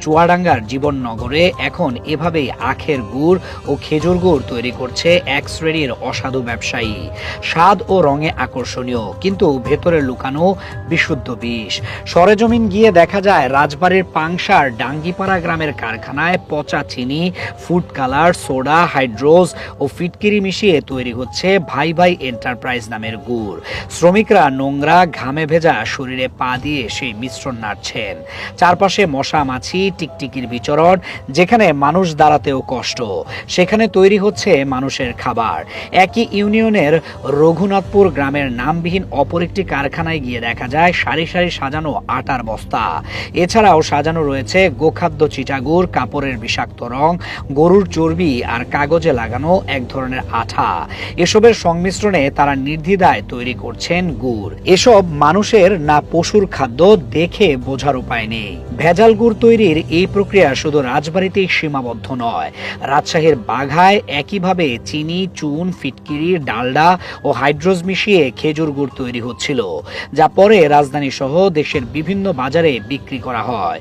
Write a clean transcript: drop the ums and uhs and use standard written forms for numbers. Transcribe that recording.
চুয়াডাঙ্গার জীবননগরে এখন এভাবেই আখের গুড় ও খেজুর গুড় তৈরি করছে এক শ্রেণীর অসাধু ব্যবসায়ী। স্বাদ ও রঙে আকর্ষণীয়, কিন্তু ভেতরে লুকানো বিশুদ্ধ বিষ। সরেজমিন গিয়ে দেখা যায় রাজবাড়ীর পাংশার ডাঙ্গিপাড়া গ্রামের কারখানায় পচা চিনি, ফুড কালার, সোডা, হাইড্রোজ ও ফিটকিরি মিশিয়ে তৈরি হচ্ছে ভাই ভাই এন্টারপ্রাইজ নামের গুড়। শ্রমিকরা নোংরা ঘামে ভেজা শরীরে পা দিয়ে সেই মিশ্রণ নাড়ছেন। চারপাশে মশা মাছি, টিকটিকির বিচরণ। যেখানে মানুষ দাঁড়াতেও কষ্ট, সেখানে তৈরি হচ্ছে মানুষের খাবার। একই ইউনিয়নের রঘুনাথপুর গ্রামের নামবিহীন অপর একটি কারখানায় গিয়ে দেখা যায় সারি সারি সাজানো আটার বস্তা। এছাড়াও সাজানো রয়েছে গোখাদ্য চিটাগুড়, কাপড়ের বিষাক্ত রং, গরুর চর্বি আর কাগজে লাগানো এক ধরনের আঠা। এসবের সংমিশ্রণে তারা নির্দ্বিধায় তৈরি করছেন গুড়। এসব মানুষের না পশুর খাদ্য, দেখে বোঝার উপায় নেই। ভেজাল গুড় তৈরির এই প্রক্রিয়া শুধু রাজবাড়ীতেই সীমাবদ্ধ নয়। রাজশাহীর বাঘায় একইভাবে চিনি, চুন, ফিটকিরি, ডালডা ও হাইড্রোজ মিশিয়ে খেজুর গুড় তৈরি হচ্ছিল, যা পরে রাজধানী সহ দেশের বিভিন্ন বাজারে বিক্রি করা হয়।